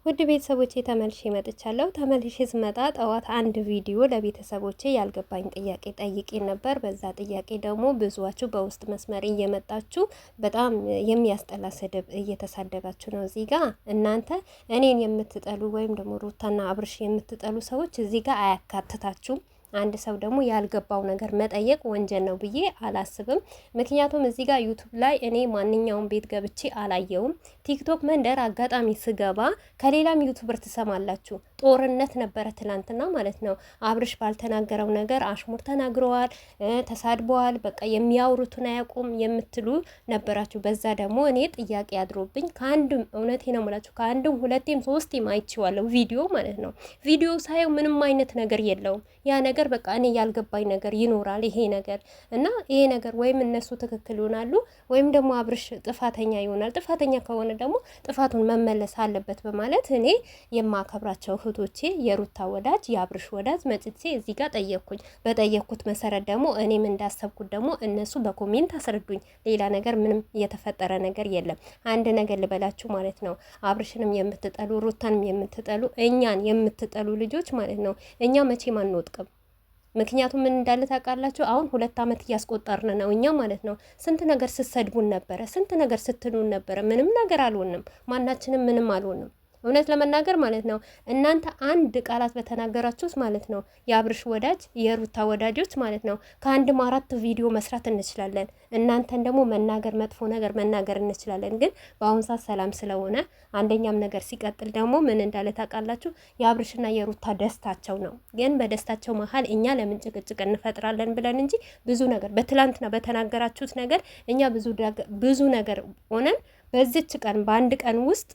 ውድ ቤተሰቦቼ ተመልሼ መጥቻለሁ። ተመልሼ ስመጣ ጠዋት አንድ ቪዲዮ ለቤተሰቦቼ ያልገባኝ ጥያቄ ጠይቄ ነበር። በዛ ጥያቄ ደግሞ ብዙዋችሁ በውስጥ መስመር እየመጣችሁ በጣም የሚያስጠላ ስድብ እየተሳደባችሁ ነው። እዚህ ጋር እናንተ እኔን የምትጠሉ ወይም ደግሞ ሩታና አብርሽ የምትጠሉ ሰዎች እዚህ ጋር አያካትታችሁም። አንድ ሰው ደግሞ ያልገባው ነገር መጠየቅ ወንጀል ነው ብዬ አላስብም። ምክንያቱም እዚህ ጋር ዩቱብ ላይ እኔ ማንኛውም ቤት ገብቼ አላየውም። ቲክቶክ መንደር አጋጣሚ ስገባ ከሌላም ዩቱበር ትሰማላችሁ። ጦርነት ነበረ ትላንትና ማለት ነው። አብርሽ ባልተናገረው ነገር አሽሙር ተናግረዋል፣ ተሳድበዋል። በቃ የሚያወሩትን አያውቁም የምትሉ ነበራችሁ። በዛ ደግሞ እኔ ጥያቄ አድሮብኝ ከአንድም እውነቴ ነው የምላችሁ ከአንድም ሁለቴም ሶስቴም አይቼዋለሁ ቪዲዮ ማለት ነው። ቪዲዮ ሳየው ምንም አይነት ነገር የለውም ያ ነገር በቃ እኔ ያልገባኝ ነገር ይኖራል ይሄ ነገር እና ይሄ ነገር ወይም እነሱ ትክክል ይሆናሉ ወይም ደግሞ አብርሽ ጥፋተኛ ይሆናል። ጥፋተኛ ከሆነ ደግሞ ጥፋቱን መመለስ አለበት በማለት እኔ የማከብራቸው እህቶቼ የሩታ ወዳጅ የአብርሽ ወዳጅ መጥቼ እዚህ ጋር ጠየቅኩኝ። በጠየቅኩት መሰረት ደግሞ እኔም እንዳሰብኩት ደግሞ እነሱ በኮሜንት አስረዱኝ። ሌላ ነገር ምንም የተፈጠረ ነገር የለም። አንድ ነገር ልበላችሁ ማለት ነው። አብርሽንም የምትጠሉ ሩታንም የምትጠሉ እኛን የምትጠሉ ልጆች ማለት ነው እኛ መቼም አንወጥቅም። ምክንያቱም ምን እንዳለ ታውቃላችሁ? አሁን 2 ዓመት እያስቆጠርን ነው እኛ ማለት ነው። ስንት ነገር ስትሰድቡን ነበረ፣ ስንት ነገር ስትሉን ነበረ። ምንም ነገር አልሆንም፣ ማናችንም ምንም አልሆንም። እውነት ለመናገር ማለት ነው እናንተ አንድ ቃላት በተናገራችሁት ማለት ነው የአብርሽ ወዳጅ የሩታ ወዳጆች ማለት ነው ከአንድም 4 ቪዲዮ መስራት እንችላለን። እናንተን ደግሞ መናገር መጥፎ ነገር መናገር እንችላለን። ግን በአሁን ሰዓት ሰላም ስለሆነ አንደኛም ነገር ሲቀጥል ደግሞ ምን እንዳለ ታውቃላችሁ? የአብርሽና የሩታ ደስታቸው ነው። ግን በደስታቸው መሀል እኛ ለምን ጭቅጭቅ እንፈጥራለን ብለን እንጂ ብዙ ነገር በትላንትና በተናገራችሁት ነገር እኛ ብዙ ነገር ሆነን በዚች ቀን በአንድ ቀን ውስጥ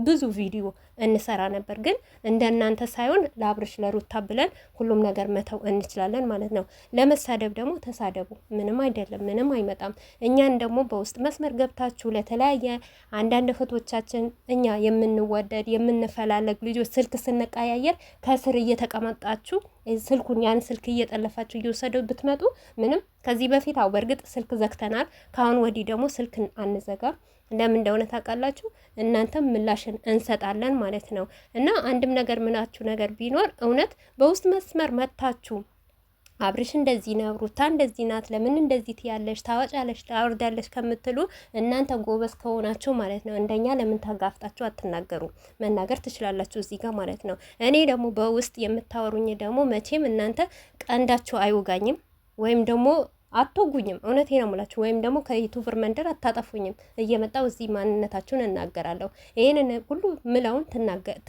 ብዙ ቪዲዮ እንሰራ ነበር። ግን እንደናንተ ሳይሆን ለአብርሽ ለሩታ ብለን ሁሉም ነገር መተው እንችላለን ማለት ነው። ለመሳደብ ደግሞ ተሳደቡ፣ ምንም አይደለም፣ ምንም አይመጣም። እኛን ደግሞ በውስጥ መስመር ገብታችሁ ለተለያየ አንዳንድ እህቶቻችን እኛ የምንወደድ የምንፈላለግ ልጆች ስልክ ስንቀያየር ከስር እየተቀመጣችሁ ስልኩን ያን ስልክ እየጠለፋችሁ እየወሰደው ብትመጡ ምንም ከዚህ በፊት አው በእርግጥ ስልክ ዘግተናል። ከአሁን ወዲህ ደግሞ ስልክ አንዘጋም። ለምን እንደሆነ ታውቃላችሁ? እናንተም ምላሽን እንሰጣለን ማለት ነው። እና አንድም ነገር ምናችሁ ነገር ቢኖር እውነት በውስጥ መስመር መታችሁ አብርሽ እንደዚህ ነው፣ ሩታ እንደዚህ ናት፣ ለምን እንደዚህ ትያለሽ፣ ታወጫለሽ፣ ታወርዳለሽ ከምትሉ እናንተ ጎበዝ ከሆናችሁ ማለት ነው እንደኛ ለምን ታጋፍጣችሁ አትናገሩ? መናገር ትችላላችሁ እዚህ ጋር ማለት ነው። እኔ ደግሞ በውስጥ የምታወሩኝ ደግሞ መቼም እናንተ ቀንዳችሁ አይወጋኝም ወይም ደግሞ አትወጉኝም። እውነቴ ነው የምላችሁ። ወይም ደግሞ ከዩቱበር መንደር አታጠፉኝም። እየመጣው እዚህ ማንነታችሁን እናገራለሁ። ይሄንን ሁሉ ምለውን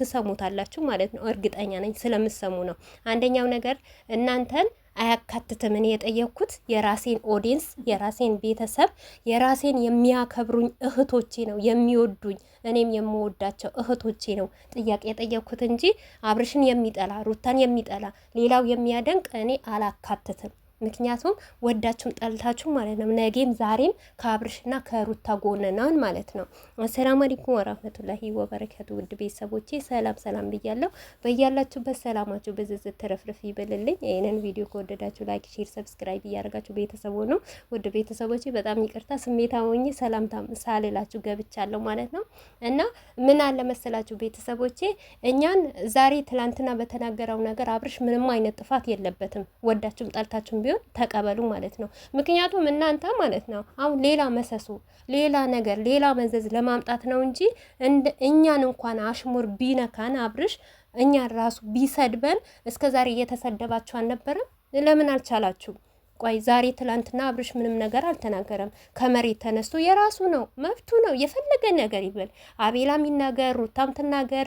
ትሰሙታላችሁ ማለት ነው። እርግጠኛ ነኝ ስለምሰሙ ነው። አንደኛው ነገር እናንተን አያካትትም። እኔ የጠየኩት የራሴን ኦዲየንስ የራሴን ቤተሰብ የራሴን የሚያከብሩኝ እህቶቼ ነው የሚወዱኝ እኔም የምወዳቸው እህቶቼ ነው ጥያቄ የጠየኩት እንጂ አብርሽን የሚጠላ ሩታን የሚጠላ ሌላው የሚያደንቅ እኔ አላካትትም። ምክንያቱም ወዳችሁም ጠልታችሁ ማለት ነው ነገም ዛሬም ከአብርሽና ከሩታ ጎን ነን ማለት ነው። አሰላሙ አለይኩም ወራህመቱላሂ ወበረካቱ። ውድ ቤተሰቦቼ ሰላም ሰላም ብያለሁ። በያላችሁበት ሰላማችሁ በዝዝት ተረፍርፍ ይበልልኝ። ይሄንን ቪዲዮ ከወደዳችሁ ላይክ፣ ሼር፣ ሰብስክራይብ እያደረጋችሁ ቤተሰቡ ነው። ውድ ቤተሰቦቼ በጣም ይቅርታ ስሜታዊ ሆኜ ሰላምታ ሳልላችሁ ገብቻለሁ ማለት ነው። እና ምን አለ መሰላችሁ ቤተሰቦቼ እኛን ዛሬ ትላንትና በተናገረው ነገር አብርሽ ምንም አይነት ጥፋት የለበትም። ወዳችሁም ጠልታችሁም ተቀበሉ ማለት ነው። ምክንያቱም እናንተ ማለት ነው አሁን ሌላ መሰሱ ሌላ ነገር ሌላ መዘዝ ለማምጣት ነው እንጂ እኛን እንኳን አሽሙር ቢነካን አብርሽ እኛን ራሱ ቢሰድበን እስከዛሬ እየተሰደባችሁ አልነበረም? ለምን አልቻላችሁ? ቆይ ዛሬ ትላንትና አብርሽ ምንም ነገር አልተናገረም። ከመሬት ተነስቶ የራሱ ነው መብቱ ነው የፈለገ ነገር ይበል። አቤላም ይናገር፣ ሩታም ትናገር፣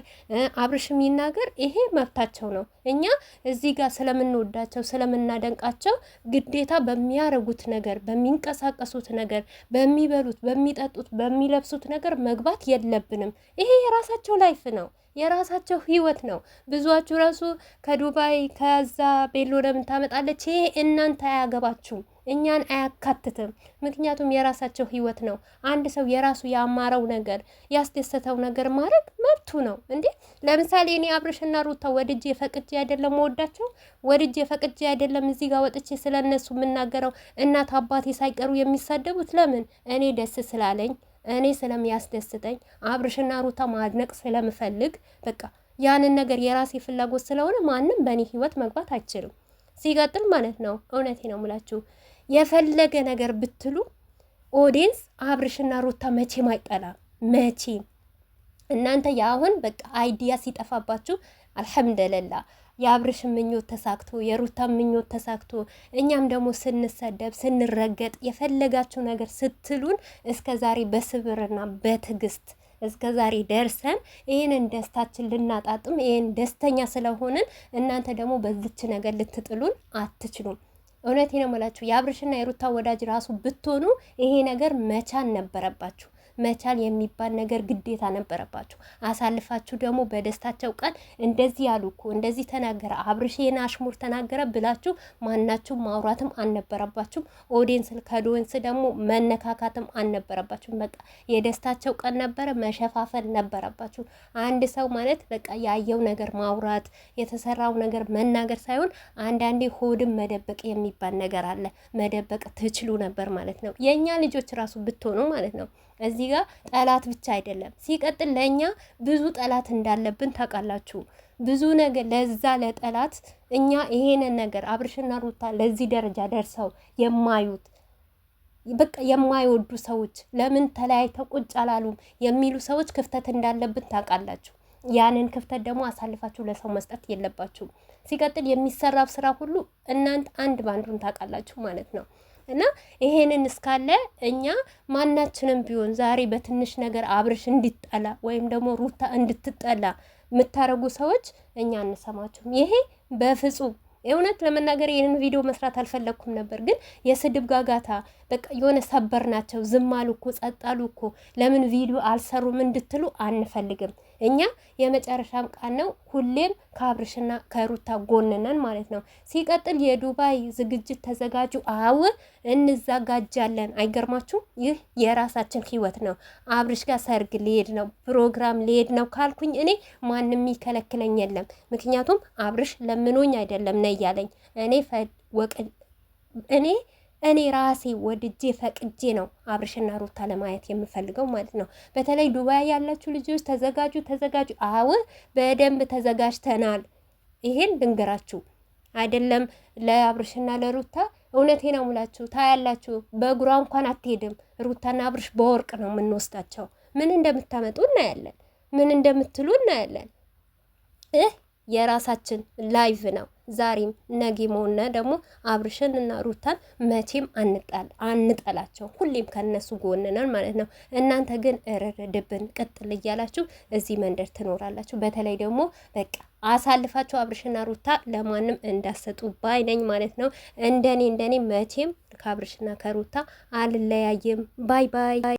አብርሽም ይናገር፣ ይሄ መብታቸው ነው። እኛ እዚህ ጋር ስለምንወዳቸው ስለምናደንቃቸው ግዴታ በሚያረጉት ነገር በሚንቀሳቀሱት ነገር በሚበሉት በሚጠጡት በሚለብሱት ነገር መግባት የለብንም። ይሄ የራሳቸው ላይፍ ነው የራሳቸው ህይወት ነው። ብዙዋችሁ ራሱ ከዱባይ ከዛ ቤሎ ለምን ታመጣለች? ይሄ እናንተ አያገባችሁም፣ እኛን አያካትትም። ምክንያቱም የራሳቸው ህይወት ነው። አንድ ሰው የራሱ ያማረው ነገር ያስደሰተው ነገር ማድረግ መብቱ ነው እንዴ። ለምሳሌ እኔ አብርሽና ሩታ ወድጄ ፈቅጄ አይደለም ወዳቸው ወድጄ ፈቅጄ አይደለም እዚህ ጋር ወጥቼ ስለነሱ የምናገረው እናት አባቴ ሳይቀሩ የሚሳደቡት ለምን? እኔ ደስ ስላለኝ እኔ ስለሚያስደስተኝ አብርሽና ሩታ ማድነቅ ስለምፈልግ በቃ ያንን ነገር የራሴ ፍላጎት ስለሆነ ማንም በእኔ ህይወት መግባት አይችልም። ሲቀጥል ማለት ነው እውነቴ ነው የምላችሁ የፈለገ ነገር ብትሉ ኦዲየንስ አብርሽና ሩታ መቼም አይጠላም መቼም። እናንተ የአሁን በቃ አይዲያ ሲጠፋባችሁ አልሐምዱሊላ የአብርሽ ምኞት ተሳክቶ የሩታ ምኞት ተሳክቶ እኛም ደግሞ ስንሰደብ ስንረገጥ የፈለጋችሁ ነገር ስትሉን እስከ ዛሬ በስብርና በትዕግስት እስከ ዛሬ ደርሰን ይህንን ደስታችን ልናጣጥም ይህን ደስተኛ ስለሆንን እናንተ ደግሞ በዚች ነገር ልትጥሉን አትችሉም። እውነቴ ነው የምላችሁ የአብርሽና የሩታ ወዳጅ ራሱ ብትሆኑ ይሄ ነገር መቻል ነበረባችሁ። መቻል የሚባል ነገር ግዴታ ነበረባችሁ። አሳልፋችሁ ደግሞ በደስታቸው ቀን እንደዚህ ያሉ እኮ እንደዚህ ተናገረ አብርሽና አሽሙር ተናገረ ብላችሁ ማናችሁ ማውራትም አልነበረባችሁም። ኦዲየንስ ከዶንስ ደግሞ መነካካትም አልነበረባችሁም። በቃ የደስታቸው ቀን ነበረ፣ መሸፋፈል ነበረባችሁ። አንድ ሰው ማለት በቃ ያየው ነገር ማውራት የተሰራው ነገር መናገር ሳይሆን አንዳንዴ ሆድም መደበቅ የሚባል ነገር አለ። መደበቅ ትችሉ ነበር ማለት ነው። የእኛ ልጆች ራሱ ብትሆኑ ማለት ነው። እዚህ ጋር ጠላት ብቻ አይደለም። ሲቀጥል ለእኛ ብዙ ጠላት እንዳለብን ታውቃላችሁ። ብዙ ነገር ለዛ ለጠላት እኛ ይሄንን ነገር አብርሽና ሩታ ለዚህ ደረጃ ደርሰው የማዩት በቃ የማይወዱ ሰዎች ለምን ተለያይተው ቁጭ አላሉም የሚሉ ሰዎች ክፍተት እንዳለብን ታውቃላችሁ። ያንን ክፍተት ደግሞ አሳልፋችሁ ለሰው መስጠት የለባችሁም። ሲቀጥል የሚሰራው ስራ ሁሉ እናንተ አንድ ባንዱን ታውቃላችሁ ማለት ነው። እና ይሄንን እስካለ እኛ ማናችንም ቢሆን ዛሬ በትንሽ ነገር አብርሽ እንዲጠላ ወይም ደግሞ ሩታ እንድትጠላ የምታረጉ ሰዎች እኛ አንሰማችሁም። ይሄ በፍጹም እውነት ለመናገር ይህንን ቪዲዮ መስራት አልፈለግኩም ነበር፣ ግን የስድብ ጋጋታ በቃ የሆነ ሰበር ናቸው። ዝም አሉ እኮ ጸጥ አሉ እኮ ለምን ቪዲዮ አልሰሩም እንድትሉ አንፈልግም። እኛ የመጨረሻም ቃል ነው። ሁሌም ከአብርሽና ከሩታ ጎንነን ማለት ነው። ሲቀጥል የዱባይ ዝግጅት ተዘጋጁ። አው እንዘጋጃለን። አይገርማችሁም? ይህ የራሳችን ህይወት ነው። አብርሽ ጋር ሰርግ ሊሄድ ነው፣ ፕሮግራም ሊሄድ ነው ካልኩኝ እኔ ማንም ይከለክለኝ የለም። ምክንያቱም አብርሽ ለምኖኝ አይደለም ነ እያለኝ እኔ ራሴ ወድጄ ፈቅጄ ነው አብርሽና ሩታ ለማየት የምፈልገው ማለት ነው። በተለይ ዱባይ ያላችሁ ልጆች ተዘጋጁ። አዎ በደንብ ተዘጋጅተናል። ይሄን ልንገራችሁ አይደለም ለአብርሽና ለሩታ እውነቴ ነው ሙላችሁ ታያላችሁ። በእግሯ እንኳን አትሄድም። ሩታና አብርሽ በወርቅ ነው የምንወስዳቸው። ምን እንደምታመጡ እናያለን። ምን እንደምትሉ እናያለን። የራሳችን ላይቭ ነው። ዛሬም ነጌም ሆነ ደግሞ አብርሽን እና ሩታን መቼም አንጠላቸው። ሁሌም ከነሱ ጎንነን ማለት ነው። እናንተ ግን እርርድብን ቅጥል እያላችሁ እዚህ መንደር ትኖራላችሁ። በተለይ ደግሞ በቃ አሳልፋችሁ አብርሽና ሩታ ለማንም እንዳሰጡ ባይ ነኝ ማለት ነው። እንደኔ መቼም ከአብርሽና ከሩታ አልለያይም። ባይ ባይ።